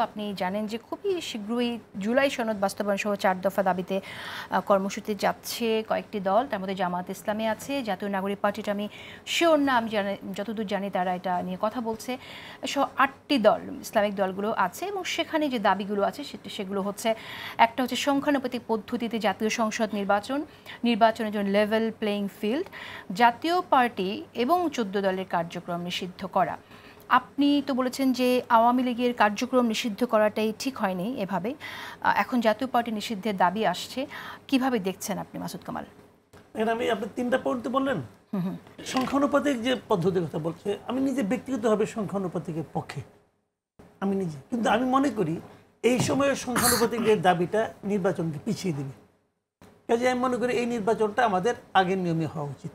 আপনি জানেন যে খুবই শীঘ্রই জুলাই সনদ বাস্তবায়ন সহ 4 দফা দাবিতে কর্মসূচিতে যাচ্ছে কয়েকটি দল, তার মধ্যে জামায়াত ইসলামী আছে, জাতীয় নাগরিক পার্টিটা আমি শিওর না, আমি যতদূর জানি তারা এটা নিয়ে কথা বলছে, সহ 8টি দল ইসলামিক দলগুলো আছে এবং সেখানে যে দাবিগুলো আছে সেগুলো হচ্ছে, একটা হচ্ছে সংখ্যানুপাতিক পদ্ধতিতে জাতীয় সংসদ নির্বাচনের জন্য লেভেল প্লেইং ফিল্ড, জাতীয় পার্টি এবং 14 দলের কার্যক্রম নিষিদ্ধ করা। আপনি তো বলেছেন যে আওয়ামী লীগের কার্যক্রম নিষিদ্ধ করাটাই ঠিক হয়নি, এভাবে এখন জাতীয় পার্টি নিষিদ্ধের দাবি আসছে, কিভাবে দেখছেন আপনি মাসুদ কামাল? আমি আপনি 3টা পয়েন্ট বললেন, সংখ্যানুপাতিক যে পদ্ধতির কথা বলছে, আমি নিজে ব্যক্তিগতভাবে সংখ্যানুপাতিকের পক্ষে, আমি নিজে, কিন্তু আমি মনে করি এই সময়ের সংখ্যানুপাতিকের দাবিটা নির্বাচনকে পিছিয়ে দেবে। কাজে আমি মনে করি এই নির্বাচনটা আমাদের আগের নিয়মে হওয়া উচিত,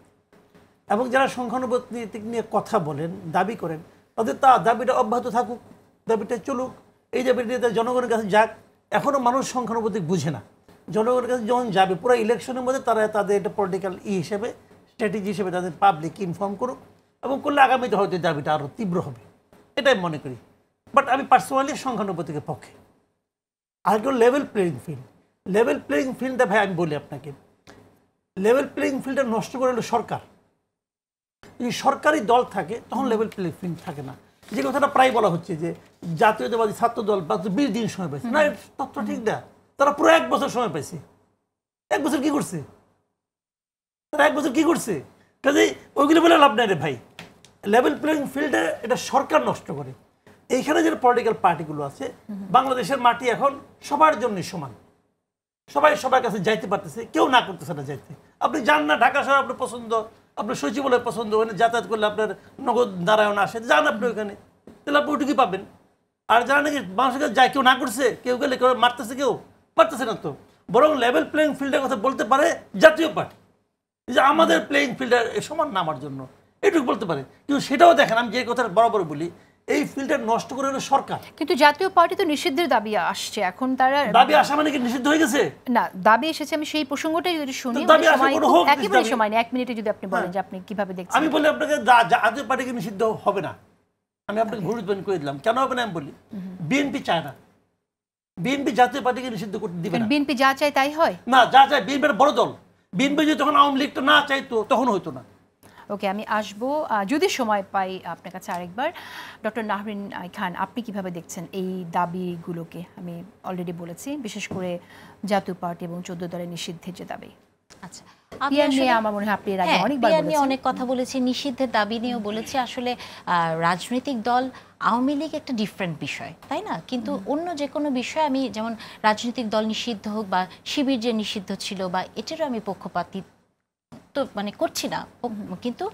এবং যারা সংখ্যানুপাতিক নিয়ে কথা বলেন, দাবি করেন, তাদের দাবিটা অব্যাহত থাকুক, দাবিটা চলুক, এই দাবিটা জনগণের কাছে যাক। এখনও মানুষ সংখ্যানুপাতিক বুঝে না, জনগণের কাছে যখন যাবে পুরো ইলেকশনের মধ্যে তারা তাদের এটা পলিটিক্যাল হিসেবে, স্ট্র্যাটেজি হিসেবে তাদের পাবলিক ইনফর্ম করুক, এবং করলে আগামীতে হয়তো দাবিটা আরও তীব্র হবে, এটাই মনে করি। বাট আমি পার্সোনালি সংখ্যানুপাতিকের পক্ষে। আর কেউ level playing field, level playing ফিল্ডটা ভাই আমি বলি আপনাকে, লেভেল প্লেইং ফিল্ডটা নষ্ট করে হলো সরকার। যদি সরকারি দল থাকে তখন লেভেল প্লেইং ফিল্ড থাকে না। যে কথাটা প্রায় বলা হচ্ছে যে জাতীয়তাবাদী ছাত্র দল 20 দিন সময় পাইছে, না তথ্য ঠিক না, তারা পুরো 1 বছর সময় পাইছে। 1 বছর কি করছে তারা? 1 বছর কি করছে? কাজে ওইগুলো বলে লাভ নাই রে ভাই। লেভেল প্লেইং ফিল্ডে এটা সরকার নষ্ট করে। এইখানে যে পলিটিক্যাল পার্টিগুলো আছে, বাংলাদেশের মাটি এখন সবার জন্য সমান, সবাই সবার কাছে যাইতে পারতেছে, কেউ না করতেছে না যাইতে। আপনি যান না ঢাকা শহর, আপনার পছন্দ, আপনার সচিবালয় পছন্দ, ওখানে যাতায়াত করলে আপনার নগদ নারায়ণ আসে, যান আপনি ওইখানে, তাহলে আপনি ওইটুকুই পাবেন। আর যারা নাকি মানুষের কাছে যায়, কেউ না করছে, কেউ গেলে কেউ মারতেছে, কেউ পারতেছে না, তো বরং লেভেল প্লেইং ফিল্ডের কথা বলতে পারে জাতীয় পার্টি, যে আমাদের প্লেইং ফিল্ডের সমান নামার জন্য এটুকু বলতে পারে। কিন্তু সেটাও দেখেন, আমি যে কথাটা বরাবর বলি, এই ফিল্ডটা নষ্ট করে হলো সরকার। কিন্তু জাতীয় পার্টি তো নিষিদ্ধের দাবি আসছে, এখন তারা দাবি আসা মানে কি নিষিদ্ধ হয়ে গেছে? না, দাবি এসেছে, আমি সেই প্রসঙ্গটাই যদি শুনি, একেবারে সময় নেই, 1 মিনিটে যদি আপনি বলেন যে আপনি কিভাবে দেখছেন। আমি বলি আপনাকে জাতীয় পার্টিকে নিষিদ্ধ হবে না, আমি আপনাকে গুরুত্বপূর্ণ করে দিলাম। কেন হবে না আমি বলি, বিএনপি চায় না, বিএনপি জাতীয় পার্টিকে নিষিদ্ধ করতে দিবে না। বিএনপি যা চায় তাই হয় না, যা চায়, বিএনপির বড় দল, বিএনপি যদি তখন আওয়ামী লীগটা না চাইতো তখন হইতো না। ওকে, আমি আসবো যদি সময় পাই আপনার কাছে আরেকবার। ডক্টর নাহরিন খান, আপনি কিভাবে দেখছেন এই দাবিগুলোকে? আমি অলরেডি বলেছি, বিশেষ করে জাতীয় পার্টি এবং 14 দলের নিষিদ্ধের যে দাবি। আচ্ছা, আমার মনে হয় আপনি এর আগে অনেকবার বলেছেন, অনেক কথা বলেছি, নিষিদ্ধের দাবি নিয়েও বলেছি। আসলে রাজনৈতিক দল, আওয়ামী লীগ একটা ডিফারেন্ট বিষয়, তাই না? কিন্তু অন্য যে কোনো বিষয়, আমি যেমন রাজনৈতিক দল নিষিদ্ধ হোক বা শিবির যে নিষিদ্ধ ছিল, বা এটারও আমি পক্ষপাতী তো মানে করছি না, কিন্তু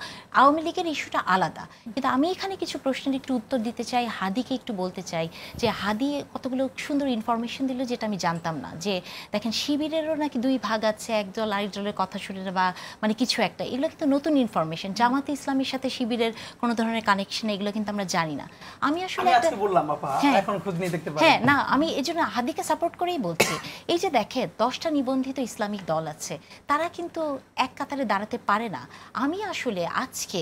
আওয়ামী লীগের ইস্যুটা আলাদা। কিন্তু আমি এখানে কিছু প্রশ্নের একটু উত্তর দিতে চাই, হাদিকে একটু বলতে চাই যে হাদি কতগুলো সুন্দর ইনফরমেশন দিল যেটা আমি জানতাম না। যে দেখেন, শিবিরেরও নাকি 2 ভাগ আছে, এক দল আরেক দলের কথা শুনে বা মানে কিছু একটা, এগুলো কিন্তু নতুন ইনফরমেশন। জামাতে ইসলামের সাথে শিবিরের কোনো ধরনের কানেকশন, এগুলো কিন্তু আমরা জানি না। আমি আসলে হ্যাঁ না, আমি এই জন্য হাদিকে সাপোর্ট করেই বলছি। এই যে দেখে 10টা নিবন্ধিত ইসলামিক দল আছে, তারা কিন্তু এক কাতারে দাঁড়াতে পারে না। আমি আসলে আজকে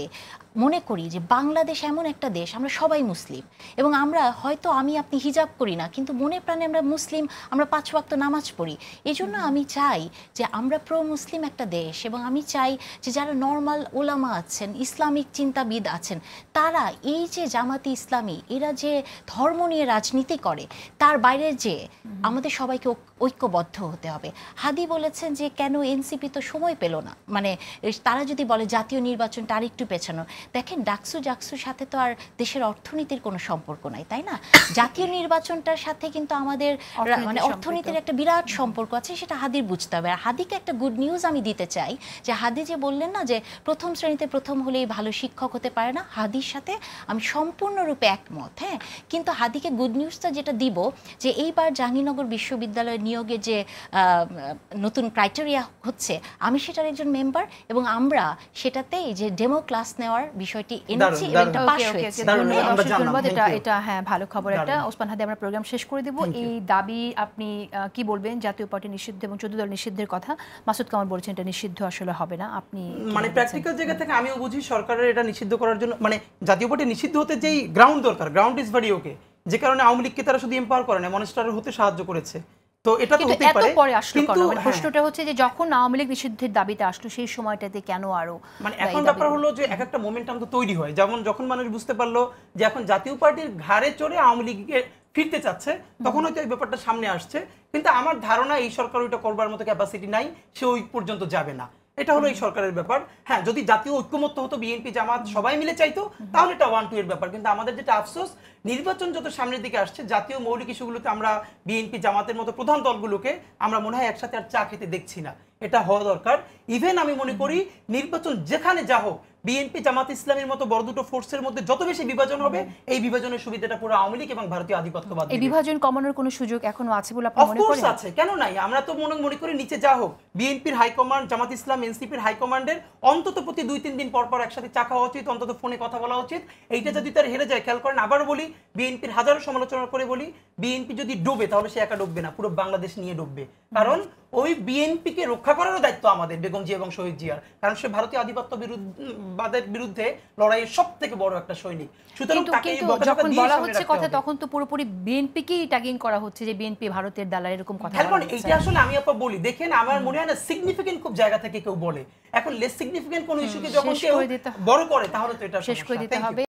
মনে করি যে বাংলাদেশ এমন একটা দেশ, আমরা সবাই মুসলিম, এবং আমরা হয়তো আমি আপনি হিজাব করি না, কিন্তু মনে প্রাণে আমরা মুসলিম, আমরা 5 ওয়াক্ত নামাজ পড়ি। এই জন্য আমি চাই যে আমরা প্রো মুসলিম একটা দেশ, এবং আমি চাই যে যারা নর্মাল ওলামা আছেন, ইসলামিক চিন্তাবিদ আছেন, তারা এই যে জামাতি ইসলামী, এরা যে ধর্ম নিয়ে রাজনীতি করে, তার বাইরে যে আমাদের সবাইকে ঐক্যবদ্ধ হতে হবে। হাদি বলেছেন যে কেন এনসিপি তো সময় পেল না, মানে তারা যদি বলে জাতীয় নির্বাচনটা আর একটু পেছানো। দেখেন, ডাকসুর সাথে তো আর দেশের অর্থনীতির কোনো সম্পর্ক নাই, তাই না? জাতীয় নির্বাচনটার সাথে কিন্তু আমাদের মানে অর্থনীতির একটা বিরাট সম্পর্ক আছে, সেটা হাদির বুঝতে হবে। আর হাদিকে একটা গুড নিউজ আমি দিতে চাই, যে হাদি যে বললেন না যে প্রথম শ্রেণীতে প্রথম হলেই ভালো শিক্ষক হতে পারে না, হাদির সাথে আমি সম্পূর্ণরূপে একমত। হ্যাঁ, কিন্তু হাদিকে গুড নিউজটা যেটা দিব, যে এইবার জাহাঙ্গীরনগর বিশ্ববিদ্যালয়ের নিয়োগে যে নতুন ক্রাইটেরিয়া হচ্ছে, আমি সেটার একজন মেম্বার, এবং আমরা সেটাতে এই যে ডেমো ক্লাস নেওয়ার বিষয়টি এনেছি, এটা পাস হয়েছে। এটা হ্যাঁ, ভালো খবর একটা। ওসমান হাদি, আমরা প্রোগ্রাম শেষ করে দেব। এই দাবি আপনি কি বলবেন? জাতীয় পার্টি নিষিদ্ধ এবং 14 দল নিষিদ্ধের কথা মাসুদ কামাল বলেছেন, এটা নিষিদ্ধ আসলে হবে না। আপনি মানে প্র্যাকটিক্যাল জায়গা থেকে আমিও বুঝি সরকারের এটা নিষিদ্ধ করার জন্য, মানে জাতীয় পার্টি নিষিদ্ধ হতে যেই গ্রাউন্ড দরকার, গ্রাউন্ড ইজ ভেরি ওকে, যে কারণে আওয়ামী লীগকে তারা শুধু এম্পাওয়ার করে না, মনস্টার হতে সাহায্য করেছে। তো এটা তো কিন্তু হতেই এত পারে, পরে আসলো কিন্তু কেন? মানে প্রশ্নটা হচ্ছে যে যখন আওয়ামী লীগ নিষিদ্ধের দাবিতে আসলো সেই সময়টাতে কেন আরো মানে এই এখন দাবিগুলো? ব্যাপার হলো যে এক একটা মোমেন্টাম তো তৈরি হয়, যেমন যখন মানুষ বুঝতে পারলো যে এখন জাতীয় পার্টির ঘাড়ে চড়ে আওয়ামী লীগকে ফিরতে চাচ্ছে, তখন হয়তো এই ব্যাপারটা সামনে আসছে। কিন্তু আমার ধারণা এই সরকার ওইটা করবার মতো ক্যাপাসিটি নাই, সে ওই পর্যন্ত যাবে না। এটা হলো এই সরকারের ব্যাপার। হ্যাঁ, যদি জাতীয় ঐক্যমত্য হতো, বিএনপি জামাত সবাই মিলে চাইতো, তাহলে এটা 1-2 এর ব্যাপার। কিন্তু আমাদের যেটা আফসোস, নির্বাচন যত সামনের দিকে আসছে, জাতীয় মৌলিক ইস্যুগুলোতে আমরা বিএনপি জামাতের মতো প্রধান দলগুলোকে আমরা মনে হয় একসাথে আর চা খেতে দেখছি না। এটা হওয়া দরকার। ইভেন আমি মনে করি নির্বাচন যেখানে যা হোক, বিএনপি জামাত ইসলামের মতো বড় দুটো ফোর্সের মধ্যে যত বেশি বিভাজন হবে, এই বিভাজনের সুবিধাটা পুরো আওয়ামী লীগ এবং ভারতীয় আধিপত্যবাদ এই বিভাজন কমানোর কোনো সুযোগ এখনো আছে বলে আপনি মনে অফকোর্স করেন? আছে, কেন নাই? আমরা তো মনে করি নিচে যা হোক, বিএনপির হাইকমান্ড, জামাত ইসলাম, এনসিপির হাইকমান্ডের অন্তত প্রতি 2-3 দিন পর পর একসাথে চা খাওয়া উচিত, অন্তত ফোনে কথা বলা উচিত। এইটা যদি তার হেরে যায়, খেয়াল করেন, আবার বলি, বিএনপির হাজারো সমালোচনা করে বলি, বিএনপি যদি ডুবে তাহলে সে একা ডুববে না, পুরো বাংলাদেশ নিয়ে ডুববে। কারণ ওই বিএনপিকে রক্ষা করারও দায়িত্ব আমাদের, বেগম জিয়া এবং শহীদ জিয়ার। কারণ সে ভারতীয় আধিপত্যবাদের বিরুদ্ধে লড়াইয়ের সবথেকে বড় একটা সৈনিক। সুতরাং তাকে এই কিন্তু বকাঝকা যখন দিয়ে বলা সামনে হচ্ছে রাখতে কথা, হবে। তখন তো পুরোপুরি বিএনপিকেই ট্যাগিং করা হচ্ছে যে বিএনপি ভারতের দালাল, এরকম কথা হ্যাঁ, বলা কারণ হচ্ছে। এইটা আসলে আমি আপা বলি, দেখেন, আমার মনে হয় না সিগনিফিকেন্ট খুব জায়গা থেকে কেউ বলে। এখন লেস সিগনিফিকেন্ট কোন ইস্যুকে যখন শেষ কেউ করে দিতে বড় করে, তাহলে তো এটা শেষ করে সমস্যা। দিতে Thank you. হবে।